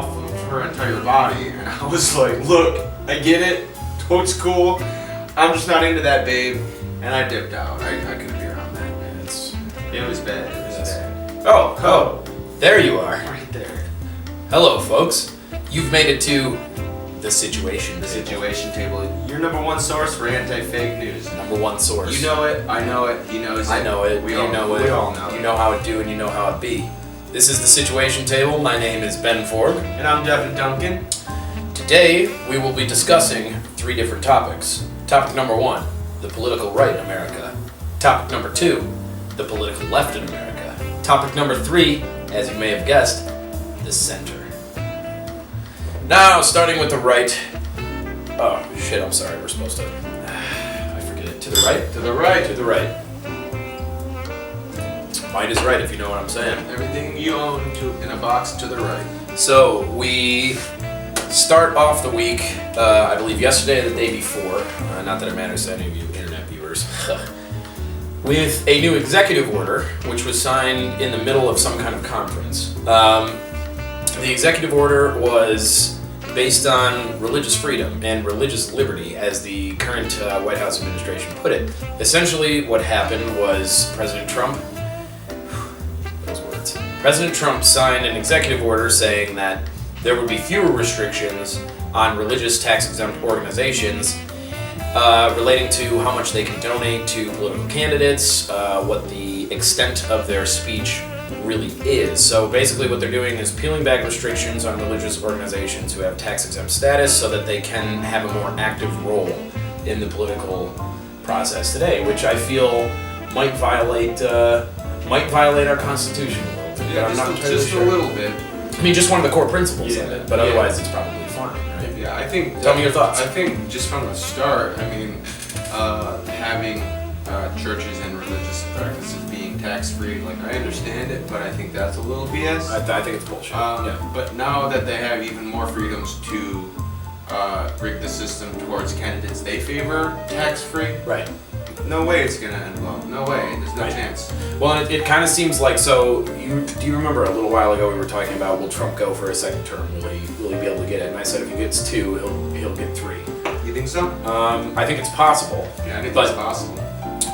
off of her entire body, and I was like, look, I get it, totes cool, I'm just not into that, babe, and I dipped out. I couldn't be around that, man. It was bad. It was bad. Oh, there you are. Right there. Hello, folks. You've made it to the situation. The situation table. Your number one source for anti-fake news. Number one source. You know it, I know it, he knows it. I know it, we you all know it. We all know it. You know how it do and you know how it be. This is the situation table. My name is Ben Foerg. And I'm Devin Duncan. Today, we will be discussing 3 different topics. Topic number 1, the political right in America. Topic number 2, the political left in America. Topic number 3, as you may have guessed, the center. Now, starting with the right. Oh, shit, I'm sorry, we're supposed to. I forget it. To the right? To the right. To the right. Might is right if you know what I'm saying. Everything you own in a box to the right. So, we start off the week, I believe yesterday or the day before, not that it matters to any of you internet viewers, with a new executive order, which was signed in the middle of some kind of conference. The executive order was based on religious freedom and religious liberty, as the current White House administration put it. Essentially, what happened was President Trump signed an executive order saying that there would be fewer restrictions on religious tax-exempt organizations relating to how much they can donate to political candidates, what the extent of their speech really is. So basically what they're doing is peeling back restrictions on religious organizations who have tax-exempt status so that they can have a more active role in the political process today, which I feel might violate our Constitution a little bit. Yeah, I'm not entirely just sure. a little bit. I mean, just one of the core principles of Yeah. it, but otherwise it's probably fine, right? Yeah, I think. Tell me your thoughts. I think just from the start, I mean, having churches and religious practices being tax-free, like I understand it, but I think that's a little BS. I think it's bullshit. Yeah. But now that they have even more freedoms to rig the system towards candidates they favor tax-free, Right. no way it's gonna end well. No way. There's no Right. chance. Well, it kind of seems like, so do you remember a little while ago we were talking about, will Trump go for a second term? Will he be able to get it? And I said if he gets 2, he'll get 3. You think so? I think it's possible. Yeah, I think But- that's possible.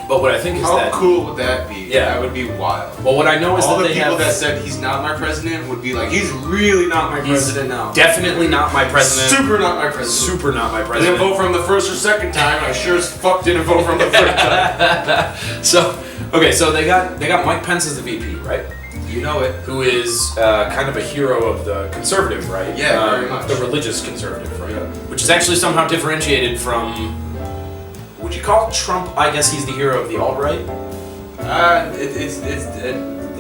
But what I think is How that cool would that be? Yeah. That would be wild. well, what I know is All that the they people have that said he's not my president would be like, he's really not my president now. definitely not my president. Super not my president. Super not my I didn't president. vote for him the first or second time. I sure as fuck didn't vote for him the third time. So they got Mike Pence as the VP, right? You know it. Who is kind of a hero of the conservative right? Yeah, very much. The religious conservative right? Which is actually somehow differentiated from. Would you call Trump? I guess he's the hero of the alt-right.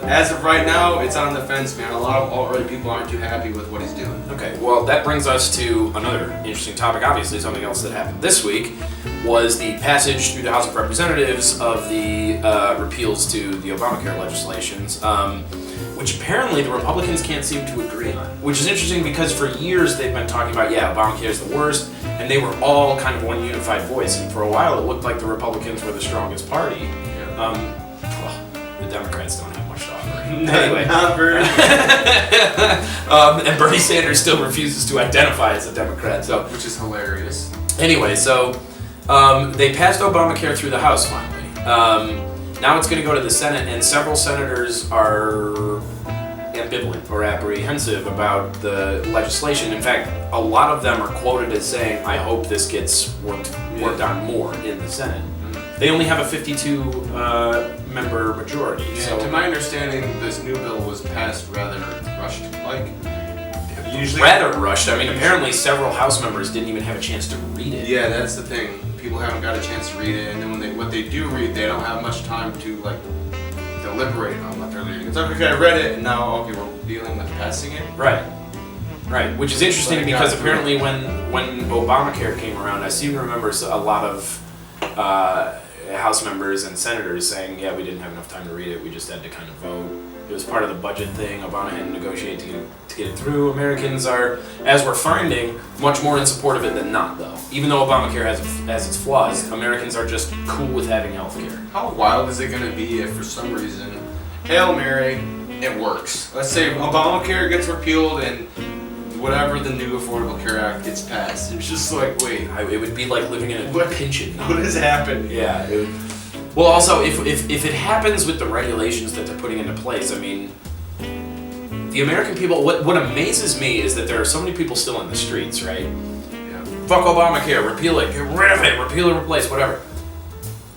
As of right now, it's on the fence, man. A lot of alt-right people aren't too happy with what he's doing. Okay, well that brings us to another interesting topic. Obviously, something else that happened this week was the passage through the House of Representatives of the repeals to the Obamacare legislations, which apparently the Republicans can't seem to agree on. Which is interesting because for years they've been talking about, Obamacare is the worst, and they were all kind of one unified voice. And for a while, it looked like the Republicans were the strongest party. The Democrats don't have much to offer. Anyway. Not very. And Bernie Sanders still refuses to identify as a Democrat. So, Which is hilarious. anyway, they passed Obamacare through the House finally. Now it's going to go to the Senate, and several senators are ambivalent or apprehensive about the legislation. In fact, a lot of them are quoted as saying, "I hope this gets worked on more in the Senate." They only have a 52-member majority. Yeah, So to my understanding, this new bill was passed rather rushed. Like, usually. rather rushed. I mean, apparently several House members didn't even have a chance to read it. Yeah, that's the thing. People haven't got a chance to read it, and then what they do read, they don't have much time to deliberate on what they're reading. It's like, okay, I read it, and now we're dealing with passing it. Right. Which is interesting But I because got apparently when Obamacare came around, I seem to remember a lot of House members and senators saying, we didn't have enough time to read it, we just had to kind of vote. It was part of the budget thing. Obama had to negotiate to get it through. Americans are, as we're finding, much more in support of it than not, though. Even though Obamacare has its flaws, Americans are just cool with having health care. How wild is it going to be if for some reason, Hail Mary, it works? Let's say Obamacare gets repealed and whatever the new Affordable Care Act gets passed. It's just like, wait, It would be like living in a pension. what has happened? Yeah. Well, also, if it happens with the regulations that they're putting into place, I mean, the American people. What amazes me is that there are so many people still in the streets, right? Yeah. Fuck Obamacare, repeal it, get rid of it, repeal or replace, whatever.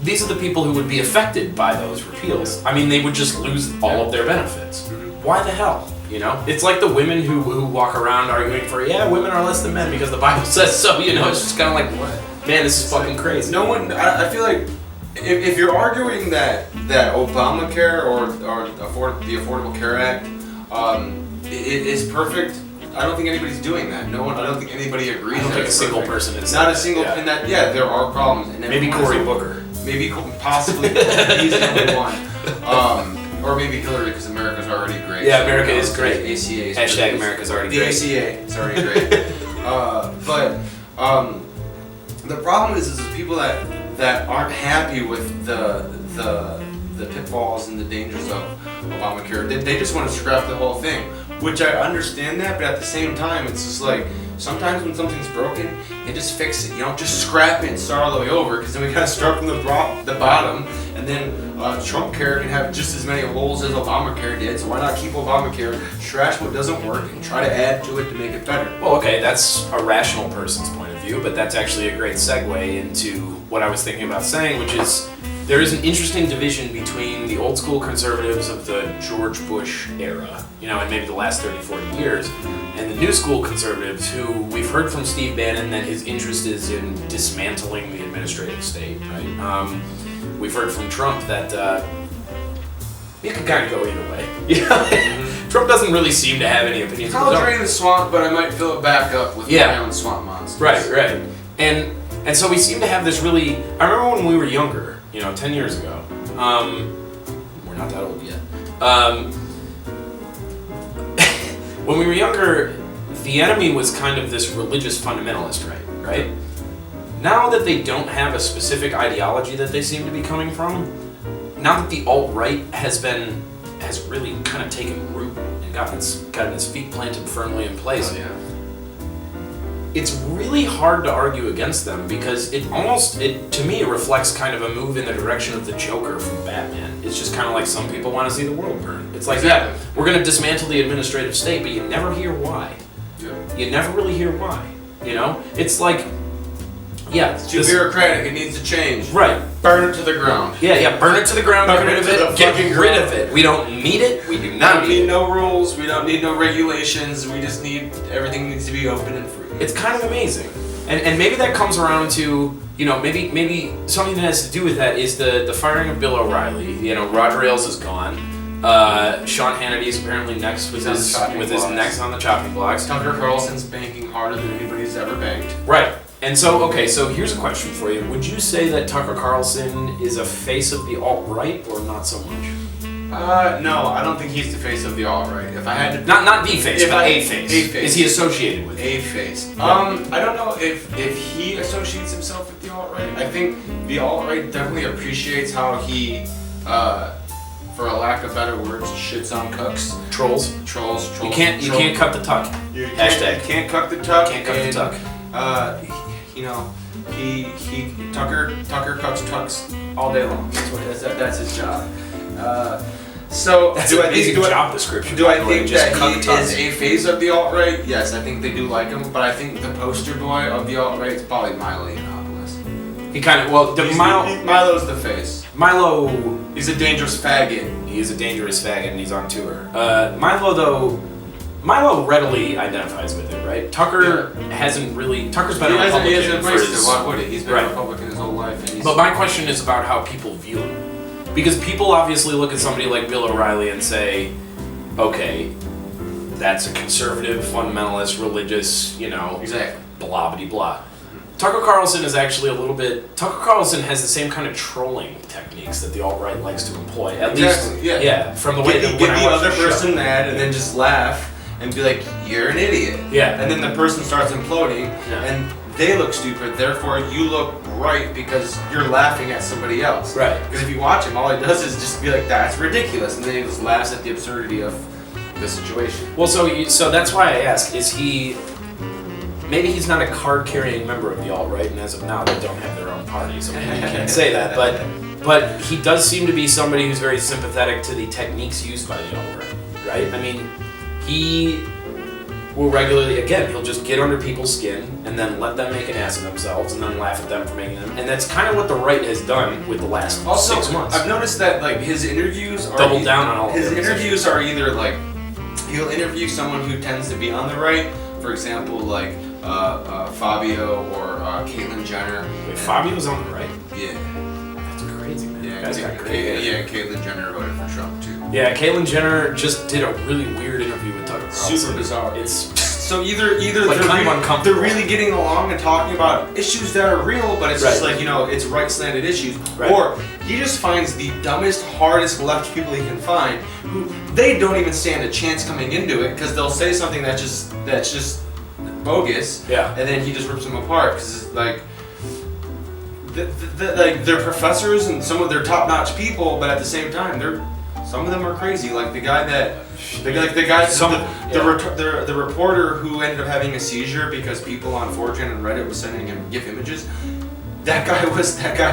These are the people who would be affected by those repeals. I mean, they would just lose all of their benefits. Why the hell? You know, it's like the women who walk around arguing for, women are less than men because the Bible says so. You know, it's just kind of like, what? Man, this is fucking crazy. No one. I feel like if you're arguing that Obamacare or the Affordable Care Act it is perfect. I don't think anybody's doing that. No one. I don't think anybody agrees. I don't that think a it's single perfect. person is. Not a single. And that there are problems. And maybe Cory Booker. Maybe possibly he's the only one. Or maybe Hillary because America's already great. Yeah, America is great. ACA. Hashtag America's already great. The ACA is already great. But the problem is people that aren't happy with the pitfalls and the dangers of Obamacare. They just want to scrap the whole thing, which I understand that, but at the same time, it's just like sometimes when something's broken, you just fix it. You don't just scrap it and start all the way over, because then we gotta start from the bottom, and then Trump Care can have just as many holes as Obamacare did. So why not keep Obamacare, trash what doesn't work, and try to add to it to make it better? Well, okay, that's a rational person's point of view, but that's actually a great segue into what I was thinking about saying, which is there is an interesting division between the old school conservatives of the George Bush era, and maybe the last 30, 40 years, and the new school conservatives who we've heard from Steve Bannon that his interest is in dismantling the administrative state, right? We've heard from Trump that it could kind of go either way. Trump doesn't really seem to have any opinions. I'll drain the swamp, but I might fill it back up with my own swamp monsters. Right. And so we seem to have this really. I remember when we were younger, 10 years ago. We're not that old yet. When we were younger, the enemy was kind of this religious fundamentalist, right? Now that they don't have a specific ideology that they seem to be coming from, now that the alt-right has really kind of taken root and gotten its feet planted firmly in place, it's really hard to argue against them because to me it reflects kind of a move in the direction of the Joker from Batman. It's just kind of like some people want to see the world burn. It's like, we're going to dismantle the administrative state, but you never hear why. Yeah. You never really hear why. It's like, it's too bureaucratic. It needs to change. Right. Burn it to the ground. Yeah. Burn it to the ground. Get rid of it. Get rid of it. We don't need it. We do not need no rules. We don't need no regulations. We just need everything needs to be open and free. It's kind of amazing, and maybe that comes around to maybe something that has to do with that is the firing of Bill O'Reilly. Roger Ailes is gone. Sean Hannity is apparently next with his next on the chopping blocks. Tucker Carlson's banking harder than anybody's ever banked. Right. And so here's a question for you. Would you say that Tucker Carlson is a face of the alt-right or not so much? No, I don't think he's the face of the alt-right. If I had to... Not the face, but a face. A face. Is he associated with it? A face. I don't know if he associates himself with the alt-right. I think the alt-right definitely appreciates how he, for a lack of better words, shits on cooks. Trolls. You can't cut the tuck. Hashtag. You can't cut the tuck. Can't cut the tuck. Tucker cuts tucks all day long. That's his job. So that's do an I think job description. Do I think that he is a phase of the alt-right? Yes, I think they do like him, but I think the poster boy of the alt-right is probably Milo Yiannopoulos. He kind of Milo's the face. Milo, he's a dangerous faggot. He is a dangerous faggot, and he's on tour. Milo readily identifies with it, right? Tucker hasn't really. Tucker's been a Republican. He hasn't embraced it. Why would he? He's been a Republican his whole life. But my question is about how people view him. Because people obviously look at somebody like Bill O'Reilly and say, okay, that's a conservative, fundamentalist, religious, exactly, blah, blah, blah. Tucker Carlson is actually a little bit... Tucker Carlson has the same kind of trolling techniques that the alt-right likes to employ. At least, from the way that get the other person mad and then just laugh and be like, you're an idiot. Yeah. And then the person starts imploding and they look stupid, therefore you look right because you're laughing at somebody else. Right. Because if you watch him, all he does is just be like, that's ridiculous. And then he just laughs at the absurdity of the situation. Well, so that's why I ask: is he? Maybe he's not a card-carrying member of the alt-right, and as of now, they don't have their own party, so maybe you can't say that. But he does seem to be somebody who's very sympathetic to the techniques used by the alt-right, right? I mean, he will regularly, again, he'll just get under people's skin and then let them make an ass of themselves and then laugh at them for making them. And that's kind of what the right has done with the last 6 months. I've noticed that like his interviews are double down on all his interviews are either like he'll interview someone who tends to be on the right, for example, like Fabio or Caitlyn Jenner. Wait, Fabio's on the right? Yeah. That's crazy, man. Yeah, That's got great. Yeah, Caitlyn Jenner voted for Trump too. Yeah, Caitlyn Jenner just did a really weird interview with Tucker Carlson. Super bizarre. It's so either like they're really getting along and talking about issues that are real, but it's just like, you know, it's right-slanted issues, or he just finds the dumbest, hardest left people he can find, who they don't even stand a chance coming into it because they'll say something that's just bogus, yeah, and then he just rips them apart because it's like. Like they're professors and some of they're top-notch people, but at the same time, some of them are crazy. Like the reporter who ended up having a seizure because people on Foerg and Reddit was sending him GIF images. That guy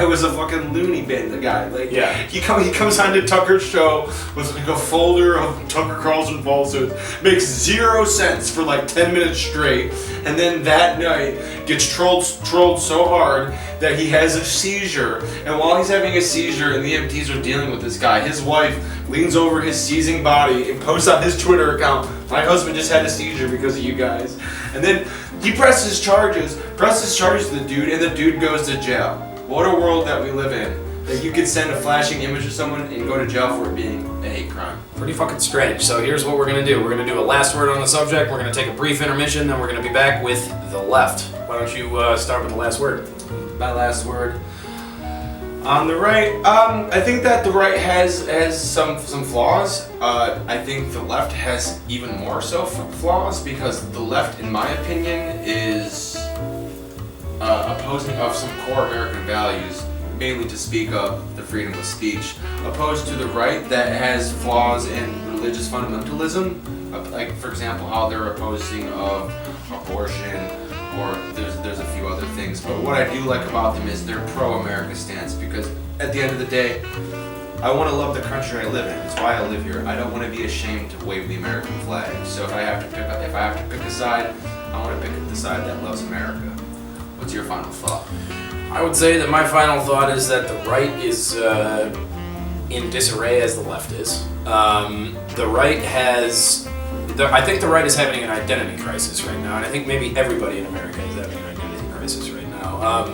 was a fucking loony bin. The guy, like, he comes onto Tucker's show with like a folder of Tucker Carlson falsehoods, makes 0 sense for like 10 minutes straight, and then that night gets trolled so hard that he has a seizure. And while he's having a seizure and the EMTs are dealing with this guy, his wife leans over his seizing body and posts on his Twitter account, "My husband just had a seizure because of you guys." And then he presses charges to the dude, and the dude goes to jail. What a world that we live in. That you could send a flashing image of someone and go to jail for it being a hate crime. Pretty fucking strange. So here's what we're going to do. We're going to do a last word on the subject. We're going to take a brief intermission, then we're going to be back with the left. Why don't you start with the last word? My last word. On the right, I think that the right has some flaws. I think the left has even more so flaws because the left, in my opinion, is opposing of some core American values, mainly to speak of the freedom of speech, opposed to the right that has flaws in religious fundamentalism, like for example how they're opposing of abortion. Or there's a few other things, but what I do like about them is their pro-America stance, because at the end of the day, I want to love the country I live in. It's why I live here. I don't want to be ashamed to wave the American flag. So if I have to pick a side, I want to pick the side that loves America. What's your final thought? I would say that my final thought is that the right is in disarray as the left is. The right has. I think the right is having an identity crisis right now, and I think maybe everybody in America is having an identity crisis right now.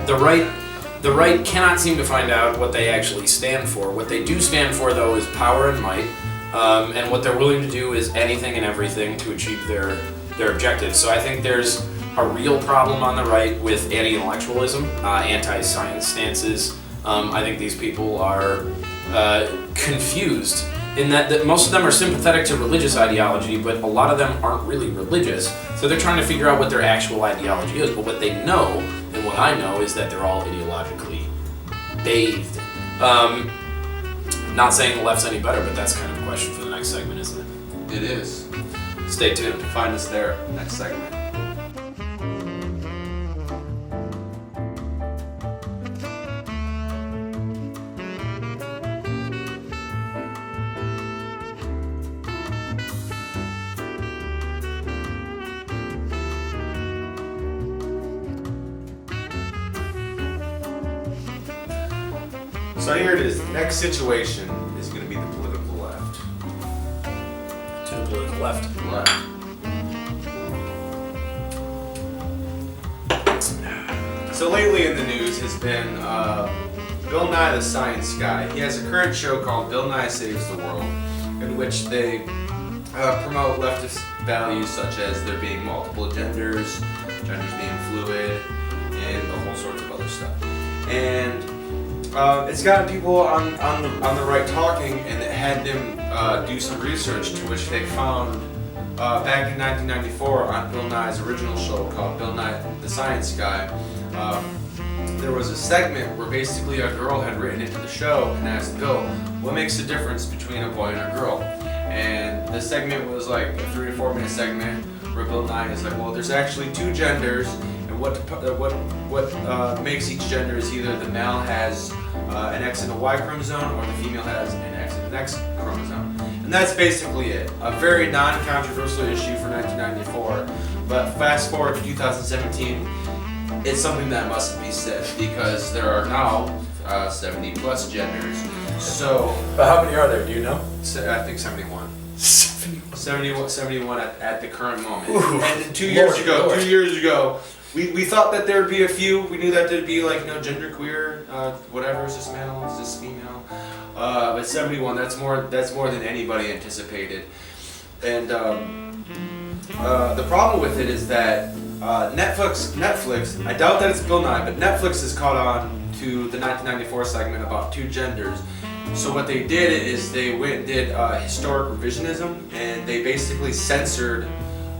The right cannot seem to find out what they actually stand for. What they do stand for, though, is power and might, and what they're willing to do is anything and everything to achieve their objectives. So I think there's a real problem on the right with anti-intellectualism, anti-science stances. I think these people are confused in that most of them are sympathetic to religious ideology, but a lot of them aren't really religious. So they're trying to figure out what their actual ideology is. But what they know, and what I know, is that they're all ideologically bathed. Not saying the left's any better, but that's kind of a question for the next segment, isn't it? It is. Stay tuned. Find us there, next segment. So here it is. The next situation is going to be the political left. To the political left. Left. So lately in the news has been Bill Nye the Science Guy. He has a current show called Bill Nye Saves the World, in which they promote leftist values such as there being multiple genders being fluid, and a whole sorts of other stuff. And it's gotten people on the right talking, and it had them do some research to which they found back in 1994 on Bill Nye's original show called Bill Nye the Science Guy. There was a segment where basically a girl had written into the show and asked Bill, what makes the difference between a boy and a girl? and the segment was like a 3 to 4 minute segment where Bill Nye is like, well, there's actually two genders, and what makes each gender is either the male has an X and a Y chromosome, or the female has an X and an X chromosome. And that's basically it. A very non-controversial issue for 1994, but fast forward to 2017, it's something that must be said, because there are now 70 plus genders. So, but how many are there? Do you know? I think 71. 71 at the current moment. Ooh, and 2 years ago, we thought that there would be a few. We knew that there'd be like genderqueer, whatever, is this male, is this female? But 71, that's more than anybody anticipated. And the problem with it is that Netflix, I doubt that it's Bill Nye, but Netflix has caught on to the 1994 segment about two genders. So what they did is they went and did historic revisionism, and they basically censored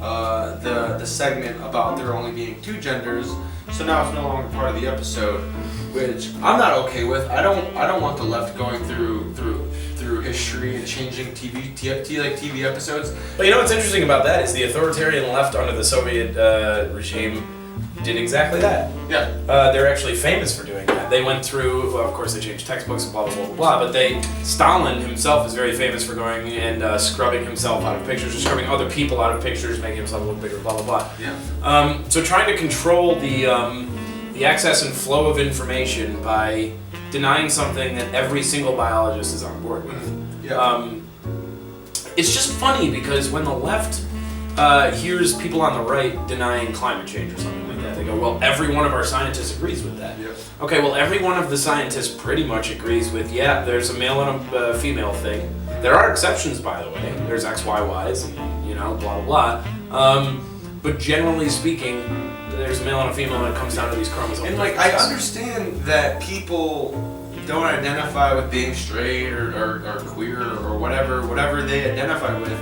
the segment about there only being two genders. So now it's no longer part of the episode, which I'm not okay with. I don't want the left going through history and changing TV episodes. But you know what's interesting about that is the authoritarian left under the Soviet regime did exactly that. Yeah. They're actually famous for doing that. They went through, well, of course they changed textbooks and blah, blah, blah, blah, but Stalin himself is very famous for going and scrubbing himself out of pictures, or scrubbing other people out of pictures, making himself look bigger, blah, blah, blah. Yeah. So trying to control the access and flow of information by denying something that every single biologist is on board with. Yeah. It's just funny because when the left hears people on the right denying climate change or something like that, they go, well, every one of our scientists agrees with that. Yep. Okay, well, every one of the scientists pretty much agrees with, yeah, there's a male and a female thing. There are exceptions, by the way. There's XYYs and, blah, blah, blah. But generally speaking, there's a male and a female when it comes down to these chromosomes. And I understand that people don't identify with being straight or queer or whatever they identify with,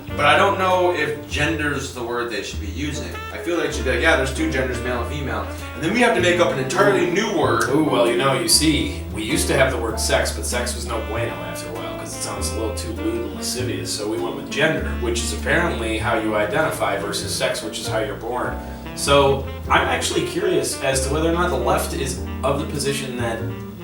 but I don't know if gender's the word they should be using. I feel like they should be like, yeah, there's two genders, male and female, and then we have to make up an entirely new word. Ooh, well, you see, we used to have the word sex, but sex was no bueno after a while because it sounds a little too lewd and lascivious, so we went with gender, which is apparently how you identify, versus sex, which is how you're born. So I'm actually curious as to whether or not the left is of the position that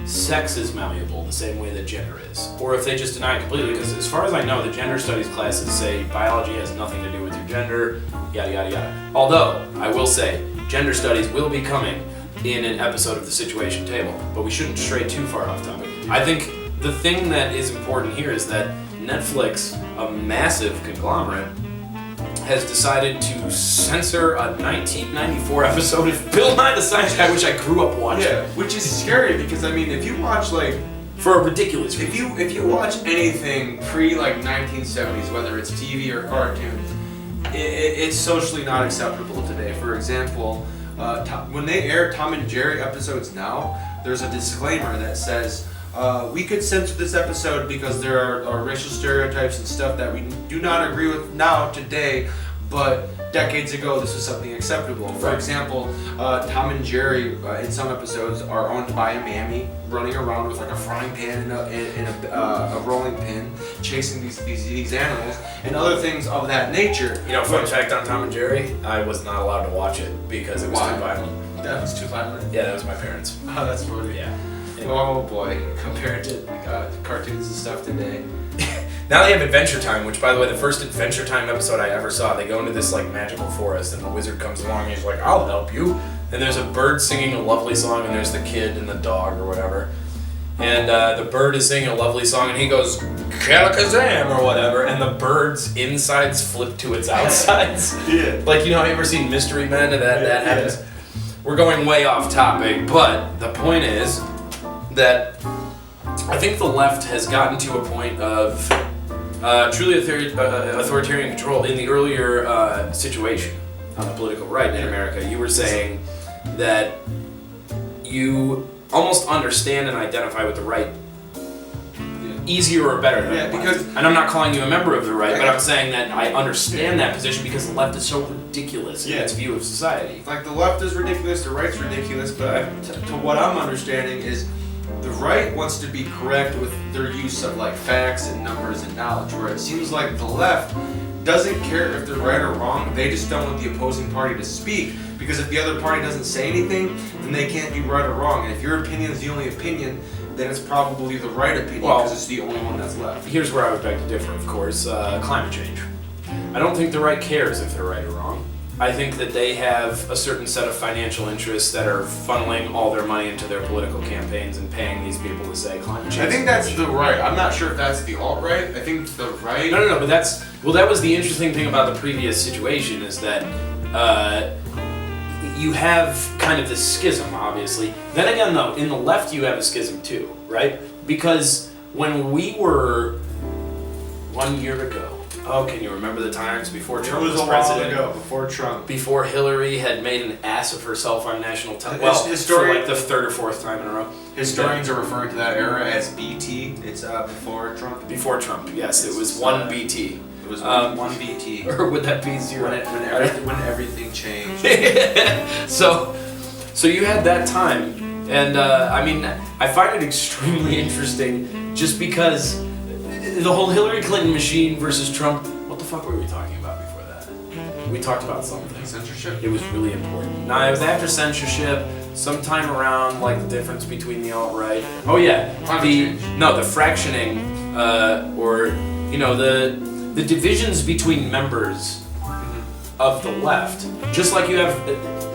sex is malleable the same way that gender is, or if they just deny it completely, because as far as I know, the gender studies classes say biology has nothing to do with your gender, yada yada yada. Although, I will say, gender studies will be coming in an episode of the Situation Table, but we shouldn't stray too far off topic. I think the thing that is important here is that Netflix, a massive conglomerate, has decided to censor a 1994 episode of Bill Nye the Science Guy, which I grew up watching. Yeah, which is scary because if you watch for a ridiculous reason. if you watch anything pre 1970s, whether it's TV or cartoons, it's socially not acceptable today. For example, when they air Tom and Jerry episodes now, there's a disclaimer that says, we could censor this episode because there are racial stereotypes and stuff that we do not agree with now, today, but decades ago this was something acceptable. For example, Tom and Jerry in some episodes are owned by a mammy running around with a frying pan and a rolling pin, chasing these animals and other things of that nature. Fun fact on Tom and Jerry, I was not allowed to watch it because it was too violent. That was too violent? Yeah, that was my parents. Oh, that's funny. Yeah. Anyway. Oh boy, compared to cartoons and stuff today. Now they have Adventure Time, which, by the way, the first Adventure Time episode I ever saw, they go into this magical forest and the wizard comes along and he's like, I'll help you. And there's a bird singing a lovely song and there's the kid and the dog or whatever. And the bird is singing a lovely song and he goes, Kalakazam or whatever, and the bird's insides flip to its outsides. Yeah. Have you ever seen Mystery Men and that happens? Yeah. We're going way off topic, but the point is that I think the left has gotten to a point of truly authoritarian control. In the earlier situation on the political right in America, you were saying that you almost understand and identify with the right easier or better than the left. And I'm not calling you a member of the right, but I'm saying that I understand that position because the left is so ridiculous in its view of society. The left is ridiculous, the right's ridiculous, but to what I'm understanding is the right wants to be correct with their use of like facts and numbers and knowledge, where it seems like the left doesn't care if they're right or wrong. They just don't want the opposing party to speak, because if the other party doesn't say anything, then they can't be right or wrong. And if your opinion is the only opinion, then it's probably the right opinion because it's the only one that's left. Here's where I would beg to differ, of course. Climate change. I don't think the right cares if they're right or wrong. I think that they have a certain set of financial interests that are funneling all their money into their political campaigns and paying these people to say climate change. I think that's the right. I'm not sure if that's the alt-right. I think the right... No, but that's... Well, that was the interesting thing about the previous situation, is that you have kind of this schism, obviously. Then again, though, in the left you have a schism too, right? Because when we were 1 year ago, oh, can you remember the times before Trump was president? It was a while ago, before Trump. Before Hillary had made an ass of herself on national television. Well, for like the third or fourth time in a row. Historians are referring to that era as BT. It's before Trump. Before Trump, yes. It was one BT. It was one BT. Or would that be zero? When everything changed. So you had that time. And I mean, I find it extremely interesting just because the whole Hillary Clinton machine versus Trump, what the fuck were we talking about before that? We talked about something. Censorship? It was really important. Now, it was after censorship, sometime around like the difference between the alt-right. Oh yeah, the fractioning, or you know, the divisions between members of the left. Just like you have,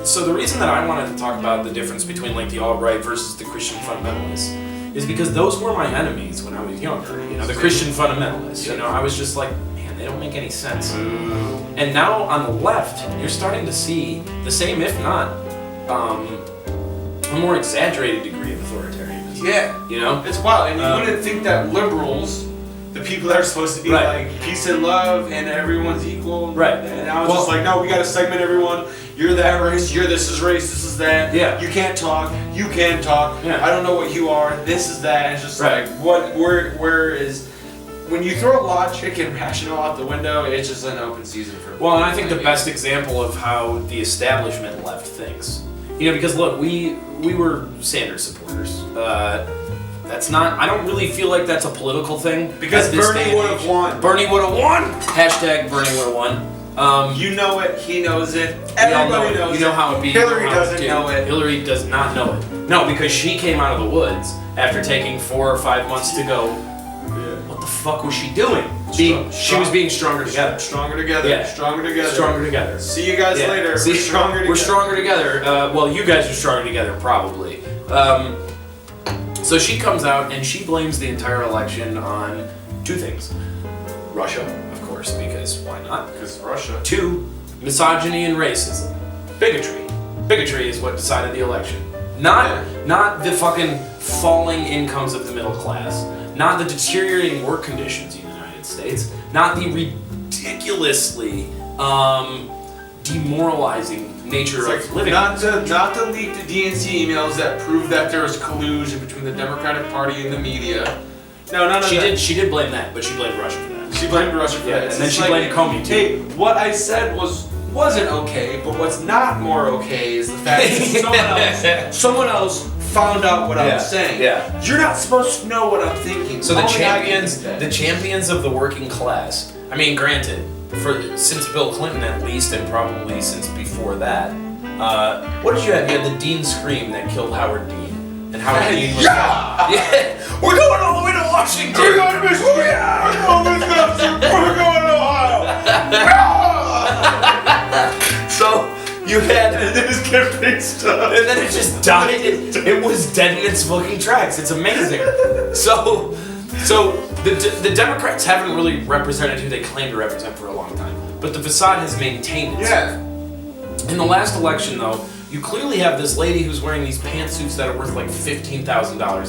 so the reason that I wanted to talk about the difference between like the alt-right versus the Christian fundamentalists is because those were my enemies when I was younger. You know, the Christian fundamentalists. You know, I was just like, man, they don't make any sense. And now on the left, you're starting to see the same, if not a more exaggerated degree of authoritarianism. Yeah. You know? It's wild. And you wouldn't think that liberals, the people that are supposed to be like peace and love and everyone's equal. Right. And I was just like, no, we gotta segment everyone. You're that race, this is race, this is that. Yeah. You can't talk, you can talk. Yeah. I don't know what you are, this is that. It's just like, where is, when you throw logic and rational out the window, it's just an open season for. Well, and I think the best example of how the establishment left thinks, you know, because look, we were Sanders supporters. That's not, I don't really feel like that's a political thing. Because Bernie would have won. Bernie would have won! Hashtag Bernie would have won. You know it, he knows it, everybody knows it. You know how it be. Hillary doesn't know it. Hillary does not know it. No, because she came out of the woods after taking 4 or 5 months to go. What the fuck was she doing? She was being stronger together. Stronger together. Yeah. Stronger together. Stronger together. See you guys later. See, we're stronger together. We're stronger together. Well, you guys are stronger together, probably. So she comes out and she blames the entire election on 2 things. Russia, of course, because why not? Because Russia. 2, misogyny and racism. Bigotry. Bigotry is what decided the election. Not the fucking falling incomes of the middle class. Not the deteriorating work conditions in the United States. Not the ridiculously demoralizing nature of living. Not to leak the DNC emails that prove that there was collusion between the Democratic Party and the media. No, none of that. She did blame that, but she blamed Russia for that. She blamed Russia for that. And then she blamed Comey too. Hey, what I said wasn't okay, but what's not more okay is the fact that someone else found out what I was saying. Yeah. You're not supposed to know what I'm thinking. So the champions of the working class. I mean, granted, since Bill Clinton at least, and probably since before that, what did you have? You had the Dean Scream that killed Howard Dean. And Howard Dean was we're going all the way to Washington! We're going to Michigan! We're going to Ohio! So, you had... And then it's getting stuff. And then it just died. It was dead in its fucking tracks. It's amazing. So the Democrats haven't really represented who they claim to represent for a long time. But the facade has maintained it. Yeah. In the last election, though, you clearly have this lady who's wearing these pantsuits that are worth like $15,000 a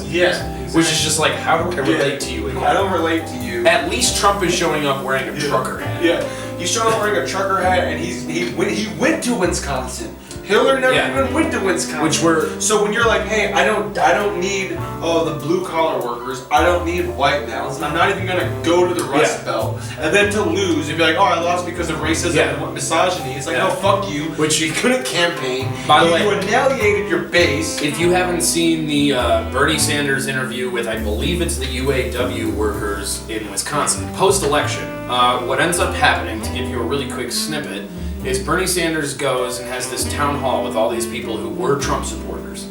year. Exactly. Which is just like, how do I relate to you? I don't relate to you. At least Trump is showing up wearing a trucker hat. Yeah. He's showing up wearing a trucker hat, and he went to Wisconsin. Hillary never even went to Wisconsin. Which were so when you're like, hey, I don't need the blue collar workers, I don't need white males, and I'm not even gonna go to the Rust Belt, and then to lose and be like, oh, I lost because of racism and misogyny. It's like, no, fuck you. Which you couldn't campaign. By the way, you annihilated your base. If you haven't seen the Bernie Sanders interview with, I believe it's the UAW workers in Wisconsin, post-election, what ends up happening, to give you a really quick snippet, is Bernie Sanders goes and has this town hall with all these people who were Trump supporters,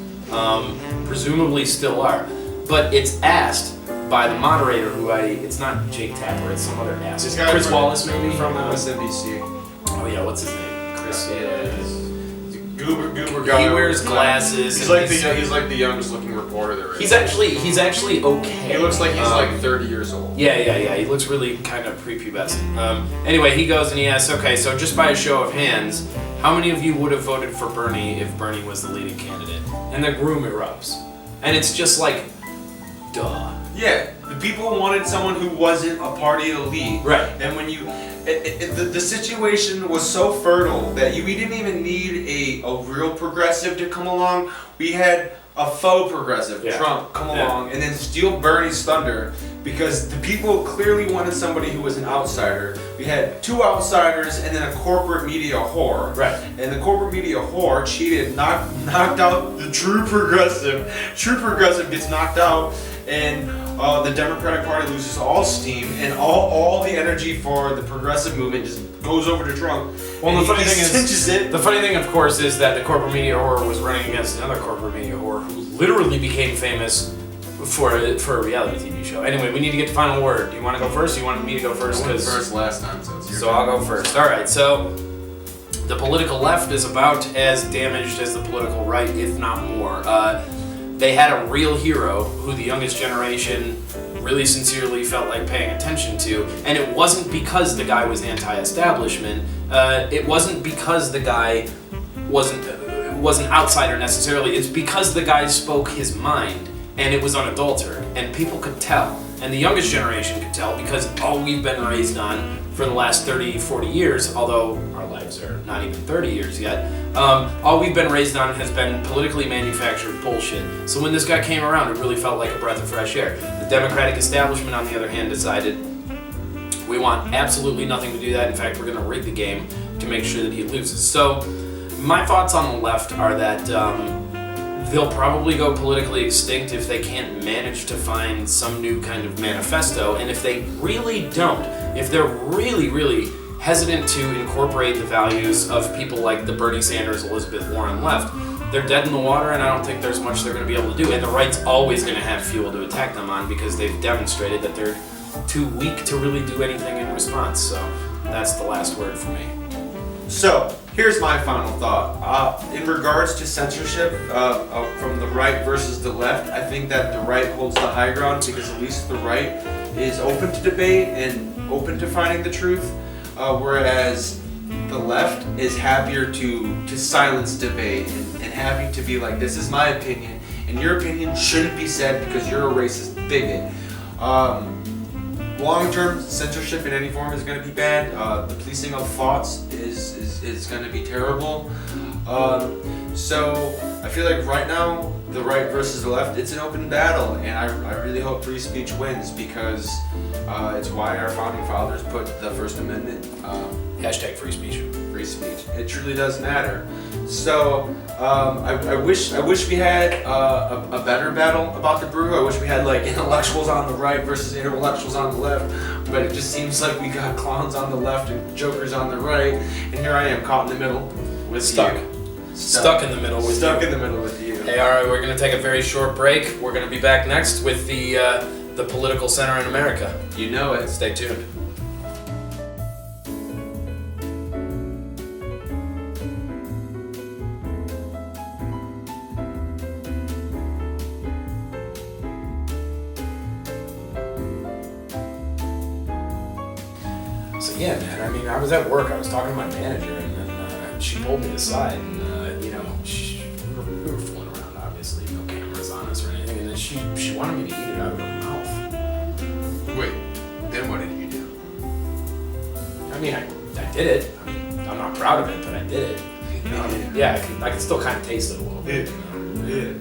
presumably still are, but it's asked by the moderator it's not Jake Tapper, it's some other ass. Chris Wallace maybe? From MSNBC. Oh yeah, what's his name? Chris, Goober guy. He wears glasses. He's like the youngest looking reporter there is. He's actually okay. He looks like he's like 30 years old. Yeah. He looks really kind of prepubescent. Anyway, he goes and he asks, okay, so just by a show of hands, how many of you would have voted for Bernie if Bernie was the leading candidate? And the room erupts. And it's just like, duh. Yeah, the people wanted someone who wasn't a party elite. Right. And when you... the situation was so fertile that we didn't even need a real progressive to come along. We had a faux progressive, Trump, come along and then steal Bernie's thunder because the people clearly wanted somebody who was an outsider. We had two outsiders and then a corporate media whore. Right. And the corporate media whore cheated, knocked out the true progressive. True progressive gets knocked out, and the Democratic Party loses all steam, and all the energy for the progressive movement just goes over to Trump. Well, the funny thing, of course, is that the corporate media whore was running against another corporate media whore who literally became famous for a reality TV show. Anyway, we need to get the final word. Do you want to go first? Or you want me to go first? I went first last time, so it's your So I'll go first. All right. So the political left is about as damaged as the political right, if not more. They had a real hero who the youngest generation really sincerely felt like paying attention to, and it wasn't because the guy was anti-establishment. It wasn't because the guy was an outsider necessarily. It's because the guy spoke his mind, and it was unadulterated, and people could tell, and the youngest generation could tell because all we've been raised on for the last 30, 40 years, although our lives are not even 30 years yet, all we've been raised on has been politically manufactured bullshit. So when this guy came around, it really felt like a breath of fresh air. The Democratic establishment, on the other hand, decided we want absolutely nothing to do that. In fact, we're going to rig the game to make sure that he loses. So my thoughts on the left are that they'll probably go politically extinct if they can't manage to find some new kind of manifesto, and if they really don't, if they're really, really hesitant to incorporate the values of people like the Bernie Sanders, Elizabeth Warren left, they're dead in the water, and I don't think there's much they're going to be able to do. And the right's always going to have fuel to attack them on because they've demonstrated that they're too weak to really do anything in response. So that's the last word for me. So, here's my final thought. In regards to censorship from the right versus the left, I think that the right holds the high ground because at least the right is open to debate and open to finding the truth, whereas the left is happier to silence debate and happy to be like, this is my opinion, and your opinion shouldn't be said because you're a racist bigot. Long-term censorship in any form is going to be bad. The policing of thoughts is going to be terrible. So I feel like right now, the right versus the left, it's an open battle, and I really hope free speech wins because it's why our founding fathers put the First Amendment. Hashtag free speech. Free speech. It truly does matter. So I wish we had a better battle about the brew. I wish we had like intellectuals on the right versus intellectuals on the left. But it just seems like we got clowns on the left and jokers on the right. And here I am caught in the middle with Stuck in the middle with Stuck in the middle with you. Hey, all right, we're going to take a very short break. We're going to be back next with the political center in America. You know it. Stay tuned. So yeah, man, I mean, I was at work, I was talking to my manager, and then she pulled me aside, and we were fooling around, obviously, no cameras on us or anything, and then she wanted me to eat it out of her mouth. Wait, then what did you do? I mean, I did it. I mean, I'm not proud of it, but I did it. I can still kind of taste it a little bit. Yeah.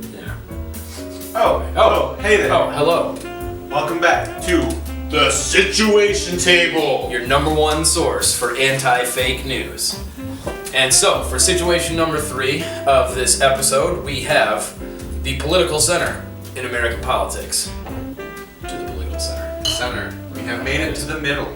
Oh, hey there. Oh, hello. Welcome back to the Situation Table. Your number one source for anti-fake news. And so, for situation number 3 of this episode, we have the political center in American politics. To the political center. We have made it to the middle.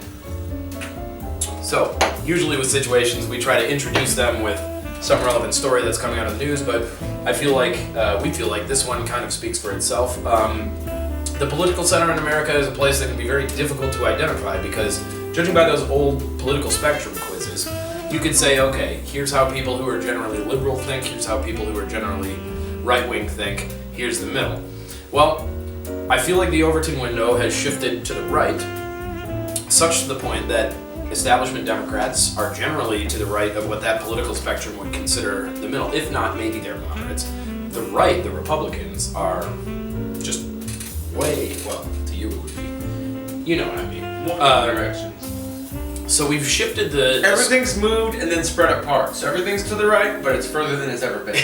So, usually with situations, we try to introduce them with some relevant story that's coming out of the news, but I feel like, we feel like this one kind of speaks for itself. The political center in America is a place that can be very difficult to identify because, judging by those old political spectrum quizzes, you could say, okay, here's how people who are generally liberal think, here's how people who are generally right-wing think, here's the middle. Well, I feel like the Overton window has shifted to the right, such to the point that establishment Democrats are generally to the right of what that political spectrum would consider the middle, if not maybe they're moderates. The right, the Republicans, are just way, well, to you it would be, you know what I mean. Directions. So we've shifted the... Everything's moved and then spread apart. So everything's to the right, but it's further than it's ever been.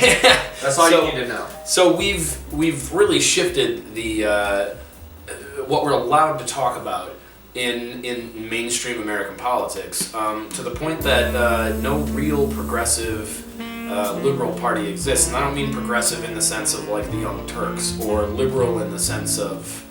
That's all you need to know. So we've really shifted the what we're allowed to talk about in mainstream American politics to the point that no real progressive liberal party exists. And I don't mean progressive in the sense of like the Young Turks or liberal in the sense of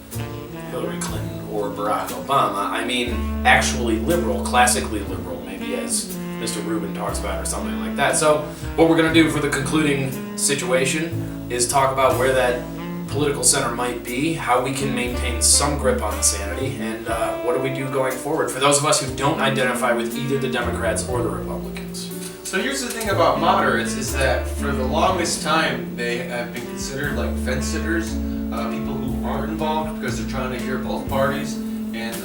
Hillary Clinton or Barack Obama. I mean actually liberal, classically liberal, maybe as Mr. Rubin talks about or something like that. So what we're going to do for the concluding situation is talk about where that political center might be, how we can maintain some grip on sanity, and what do we do going forward for those of us who don't identify with either the Democrats or the Republicans. So here's the thing about moderates is that for the longest time they have been considered like fence sitters, people who aren't involved because they're trying to hear both parties, and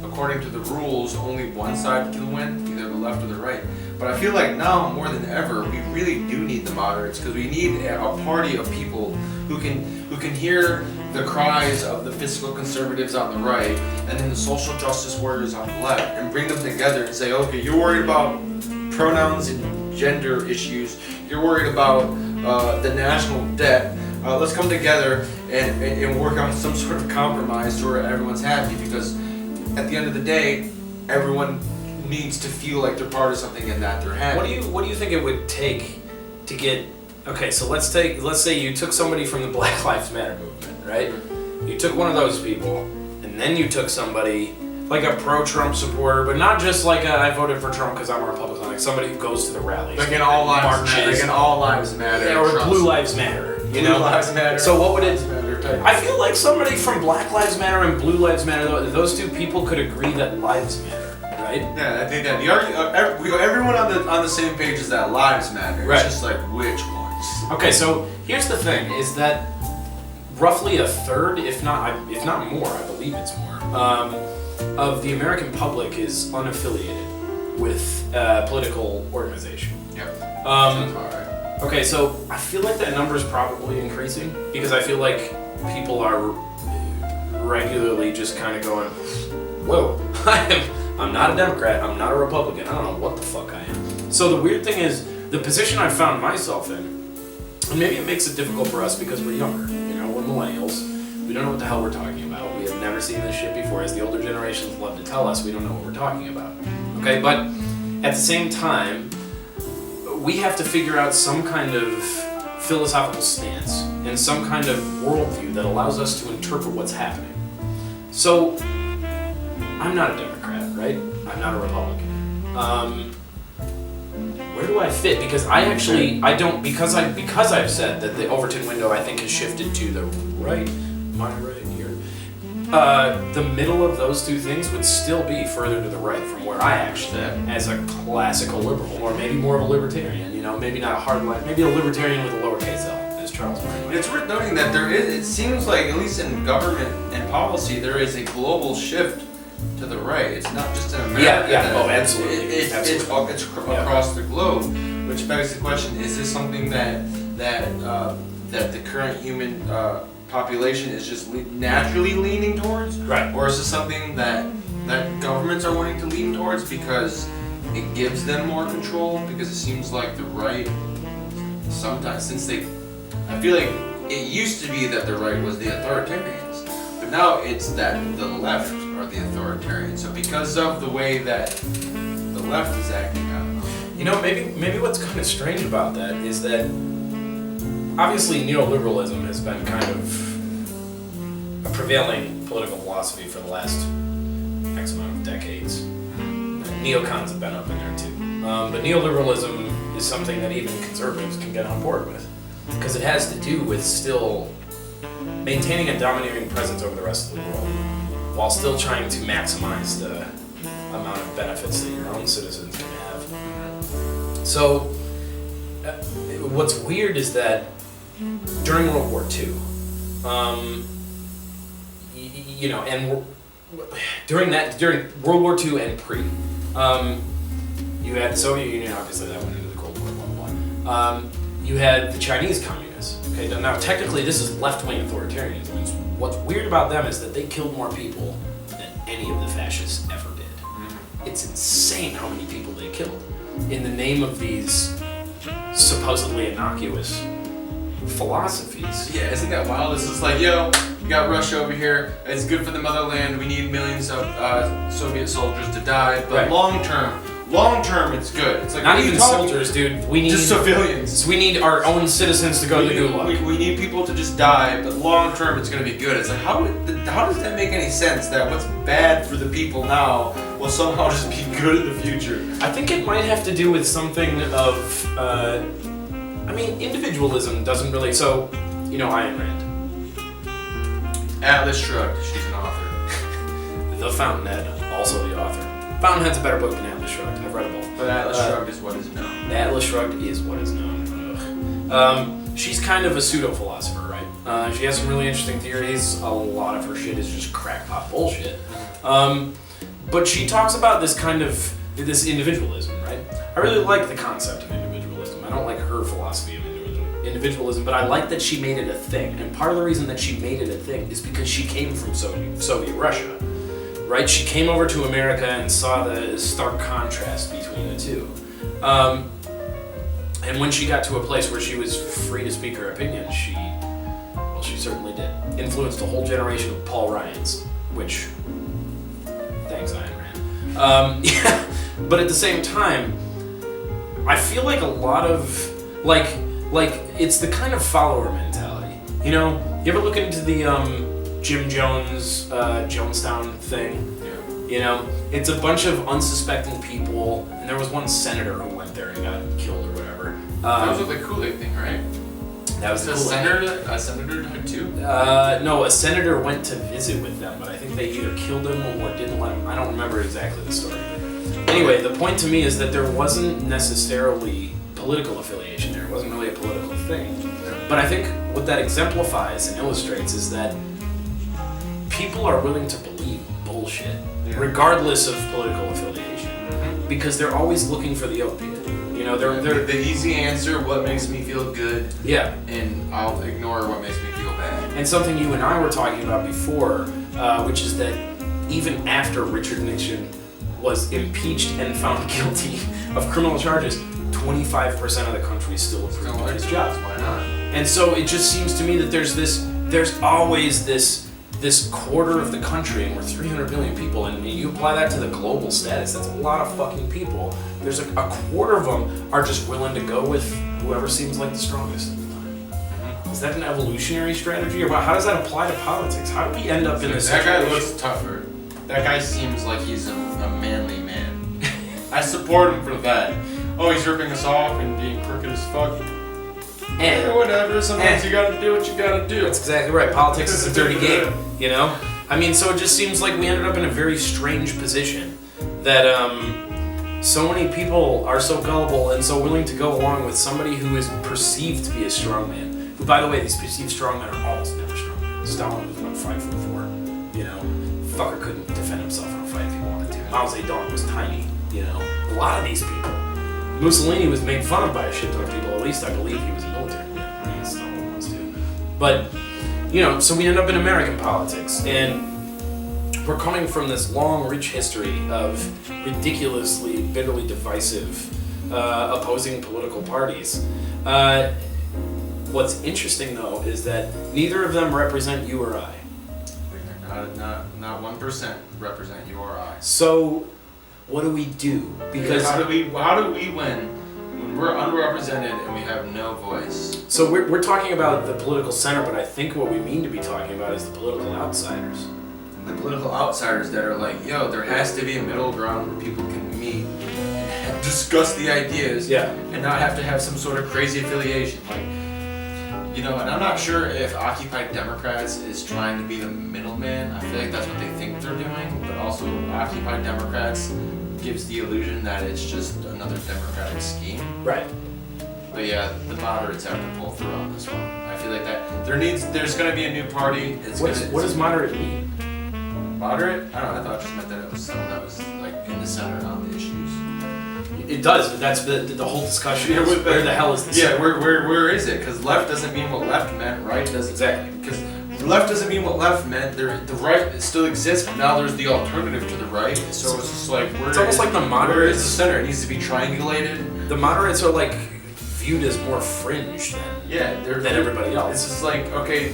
according to the rules, only one side can win, either the left or the right. But I feel like now more than ever, we really do need the moderates because we need a party of people who can hear the cries of the fiscal conservatives on the right and then the social justice warriors on the left and bring them together and say, okay, you're worried about pronouns and gender issues, you're worried about the national debt, let's come together and work on some sort of compromise to where everyone's happy, because at the end of the day, everyone needs to feel like they're part of something and that they're happy. What do you think it would take to get... Okay, so let's say you took somebody from the Black Lives Matter movement, right? You took one of those people, and then you took somebody like a pro-Trump supporter, but not just like I voted for Trump because I'm a Republican, like somebody who goes to the rallies. Like an all lives matter. Like an all lives matter. Yeah, or Blue Lives Matter. You know? Blue Lives Matter. So what would it... Matter I feel like somebody from Black Lives Matter and Blue Lives Matter, those two people could agree that lives matter, right? Yeah, I think that everyone on the same page is that lives matter. Right. It's just like which ones. Okay, so here's the thing: is that roughly a third, if not more, I believe it's more, of the American public is unaffiliated with a political organization. Yep. Okay, so I feel like that number is probably increasing because I feel like people are regularly just kind of going, whoa, I'm not a Democrat, I'm not a Republican, I don't know what the fuck I am. So the weird thing is, the position I've found myself in, and maybe it makes it difficult for us because we're younger, you know, we're millennials, we don't know what the hell we're talking about, we have never seen this shit before, as the older generations love to tell us, we don't know what we're talking about, okay, but at the same time, we have to figure out some kind of philosophical stance and some kind of worldview that allows us to interpret what's happening. So, I'm not a Democrat, right? I'm not a Republican. Where do I fit? Because I don't, because I've said that the Overton window I think has shifted to the right, my right here, the middle of those two things would still be further to the right from where I actually am as a classical liberal, or maybe more of a libertarian, you know, maybe not a hard left, maybe a libertarian with a lowercase l, as Charles Martin. It's worth noting that it seems like, at least in government and policy, there is a global shift to the right. It's not just in America. Yeah. Oh, absolutely. It's across the globe, which begs the question: is this something that the current human population is just naturally leaning towards, right? Or is this something that governments are wanting to lean towards because it gives them more control because it seems like the right sometimes I feel like it used to be that the right was the authoritarians, but now it's that the left are the authoritarians. So because of the way that the left is acting, I don't know. You know, maybe what's kind of strange about that is that obviously neoliberalism has been kind of a prevailing political philosophy for the last X amount of decades. Neocons have been up in there too. But neoliberalism is something that even conservatives can get on board with because it has to do with still maintaining a domineering presence over the rest of the world while still trying to maximize the amount of benefits that your own citizens can have. So, what's weird is that during World War II, you know, and during World War II and pre, you had the Soviet Union, obviously that went into the Cold War, you had the Chinese communists. Okay, now technically this is left-wing authoritarianism. And what's weird about them is that they killed more people than any of the fascists ever did. It's insane how many people they killed in the name of these supposedly innocuous philosophies. Yeah, isn't that wild? It's just like, yo, we got Russia over here. It's good for the motherland. We need millions of Soviet soldiers to die, but Right. long term, it's good. It's like Not even soldiers, dude. We need just civilians. We need our own citizens to go to the gulag. We need people to just die, but long term, it's gonna be good. It's like how does that make any sense? That what's bad for the people now will somehow just be good in the future. I think it might have to do with something of, I mean, individualism doesn't really. So, you know, Ayn Rand. Atlas Shrugged. She's an author. The Fountainhead, also the author. Fountainhead's a better book than Atlas Shrugged. I've read them both. But Atlas Shrugged is what is known. Atlas Shrugged is what is known. Ugh. She's kind of a pseudo-philosopher, right? She has some really interesting theories. A lot of her shit is just crackpot bullshit. But she talks about this kind of, this individualism, right? I really like the concept of individualism. I don't like her philosophy of individualism, but I like that she made it a thing. And part of the reason that she made it a thing is because she came from Soviet Russia, right? She came over to America and saw the stark contrast between the two. And when she got to a place where she was free to speak her opinion, she certainly did. Influenced a whole generation of Paul Ryans, which, thanks Ayn Rand. Yeah, but at the same time, I feel like a lot of, like it's the kind of follower mentality. You know, you ever look into the Jim Jones, Jonestown thing? Yeah. You know, it's a bunch of unsuspecting people, and there was one senator who went there and got killed or whatever. That was with the Kool-Aid thing, right? That was a senator died too? No, a senator went to visit with them, but I think they either killed him or didn't let him. I don't remember exactly the story. Anyway, the point to me is that there wasn't necessarily political affiliation there. It wasn't really a political thing. But I think what that exemplifies and illustrates is that people are willing to believe bullshit, regardless of political affiliation, because they're always looking for the opiate. You know, they're the easy answer, what makes me feel good, yeah, and I'll ignore what makes me feel bad. And something you and I were talking about before, which is that even after Richard Nixon was impeached and found guilty of criminal charges, 25% of the country still approved of his job. Why not? And so it just seems to me that there's always this quarter of the country, and we're 300 million people, and you apply that to the global status, that's a lot of fucking people. There's a quarter of them are just willing to go with whoever seems like the strongest at the time. Is that an evolutionary strategy, or how does that apply to politics? How do we end up in this That situation? guy looks tougher. That guy seems like he's a manly man. I support him for that. Oh, he's ripping us off and being crooked as fuck. Whatever, sometimes you gotta do what you gotta do. That's exactly right. Politics is a dirty game, you know? I mean, so it just seems like we ended up in a very strange position that so many people are so gullible and so willing to go along with somebody who is perceived to be a strongman. Who, by the way, these perceived strongmen are almost never strongmen. Stalin was, 5'4", you know? Fucker couldn't defend himself in a fight if he wanted to. Mao Zedong was tiny, you know? A lot of these people. Mussolini was made fun of by a shit ton of people. At least I believe he was a military man. I mean, Stalin was too. But, you know, so we end up in American politics. And we're coming from this long, rich history of ridiculously, bitterly divisive, opposing political parties. What's interesting, though, is that neither of them represent you or I. Not 1% represent you or I. So, what do we do? Because how do we win when we're unrepresented and we have no voice? So we're talking about the political center, but I think what we mean to be talking about is the political outsiders. The political outsiders that are like, yo, there has to be a middle ground where people can meet and discuss the ideas, and not have to have some sort of crazy affiliation. Like, you know, and I'm not sure if Occupy Democrats is trying to be the middleman. I feel like that's what they think they're doing, but also Occupy Democrats gives the illusion that it's just another democratic scheme. Right. But yeah, the moderates have to pull through on this one. I feel like that there's going to be a new party. What does moderate mean? Moderate? I don't know. I thought it just meant that it was someone that was like in the center on the issues. It does, but that's the whole discussion. Yeah, where the hell is this? Yeah, where is it? Because left doesn't mean what left meant, right doesn't. Exactly. Because left doesn't mean what left meant. The right still exists, but now there's the alternative to the right. So it's just like it's almost like the moderates. Where is the center? It needs to be triangulated. The moderates are like viewed as more fringe than everybody else. It's just like, okay,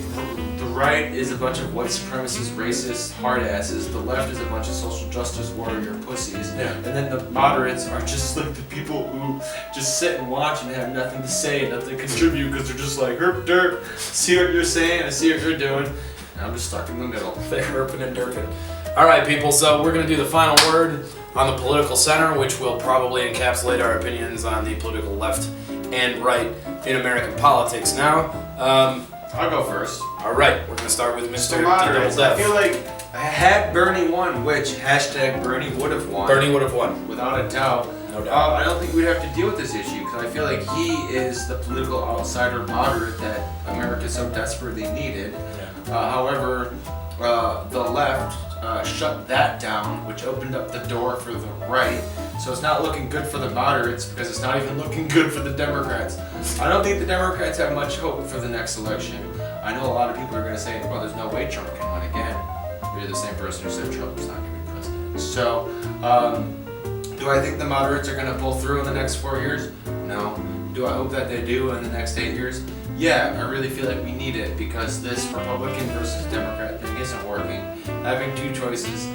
the right is a bunch of white supremacist, racist, hard asses. The left is a bunch of social justice warrior pussies. Yeah. And then the moderates are just like the people who just sit and watch and have nothing to say, nothing to contribute, because they're just like, herp derp, see what you're saying, I see what you're doing, and I'm just stuck in the middle. They're herping and derping. All right, people, so we're going to do the final word on the political center, which will probably encapsulate our opinions on the political left and right in American politics. Now, I'll go first. All right, we're going to start with Mr. Moderates. D-Double-F. I feel like had Bernie won, which hashtag Bernie would have won. Bernie would have won. Without a doubt. No doubt. I don't think we'd have to deal with this issue, because I feel like he is the political outsider moderate that America so desperately needed. However, the left shut that down, which opened up the door for the right. So it's not looking good for the moderates, because it's not even looking good for the Democrats. I don't think the Democrats have much hope for the next election. I know a lot of people are going to say, well, there's no way Trump can win again. You're the same person who said Trump's not going to be president. So, do I think the moderates are going to pull through in the next 4 years? No. Do I hope that they do in the next 8 years? Yeah, I really feel like we need it, because this Republican versus Democrat thing isn't working. Having two choices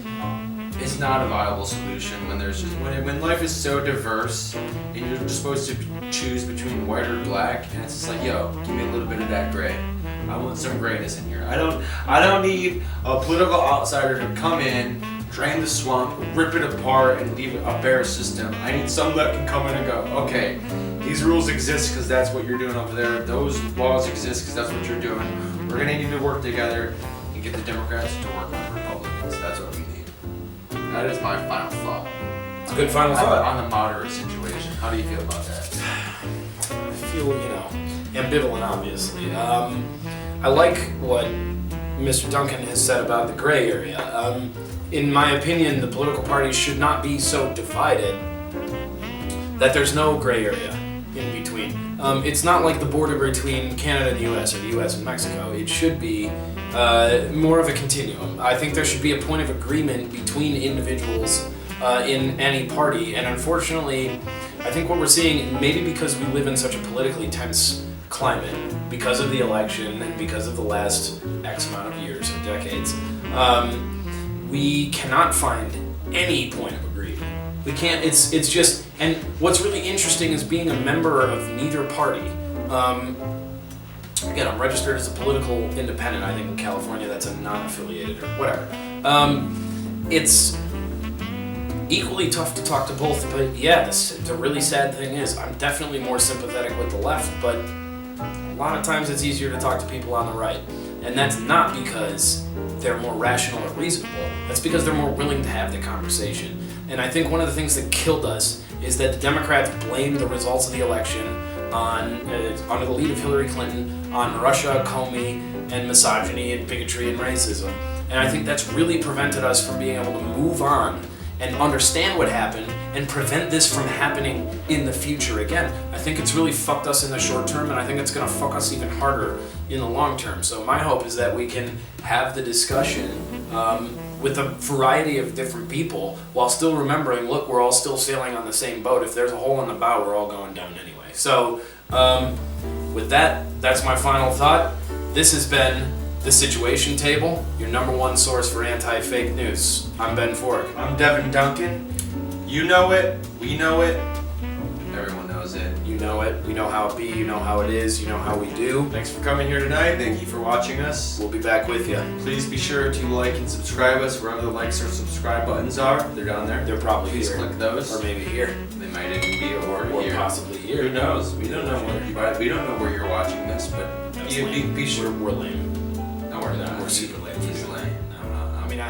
is not a viable solution when there's just when life is so diverse and you're just supposed to choose between white or black, and it's just like, yo, give me a little bit of that gray. I want some grayness in here. I don't need a political outsider to come in, drain the swamp, rip it apart, and leave a bare system. I need someone that can come in and go, okay, these rules exist because that's what you're doing over there. Those laws exist because that's what you're doing. We're gonna need to work together and get the Democrats to work with the Republicans. That's what we need. That is my final thought. It's a good final thought. On the moderate situation. How do you feel about that? I feel, ambivalent, obviously. I like what Mr. Duncan has said about the gray area. In my opinion, the political parties should not be so divided that there's no gray area in between. It's not like the border between Canada and the U.S. or the U.S. and Mexico. It should be more of a continuum. I think there should be a point of agreement between individuals in any party, and unfortunately, I think what we're seeing, maybe because we live in such a politically tense climate, because of the election and because of the last X amount of years or decades, we cannot find any point of agreement. We can't, it's just, and what's really interesting is being a member of neither party. Again, I'm registered as a political independent. I think in California that's a non-affiliated or whatever. It's equally tough to talk to both, but yeah, the really sad thing is I'm definitely more sympathetic with the left, but a lot of times it's easier to talk to people on the right. And that's not because they're more rational or reasonable. That's because they're more willing to have the conversation. And I think one of the things that killed us is that the Democrats blamed the results of the election on, under the lead of Hillary Clinton, on Russia, Comey, and misogyny and bigotry and racism. And I think that's really prevented us from being able to move on and understand what happened and prevent this from happening in the future again. I think it's really fucked us in the short term, and I think it's gonna fuck us even harder in the long term. So my hope is that we can have the discussion with a variety of different people, while still remembering, look, we're all still sailing on the same boat. If there's a hole in the bow, we're all going down anyway. So, with that, that's my final thought. This has been The Situation Table, your number one source for anti-fake news. I'm Ben Foerg. I'm Devin Duncan. You know it. We know it. Everyone knows it. You know it. We know how it be. You know how it is. You know how we do. Thanks for coming here tonight. Thank you for watching us. We'll be back with you. Please be sure to like and subscribe us wherever the likes or subscribe buttons are. They're down there. They're probably Please here. click those. Or maybe here. They might even be or here. Possibly here. Who knows? We don't know where you're watching this, but be sure. We're lame. No, we're not. We're super lame. He's lame. No. I mean, I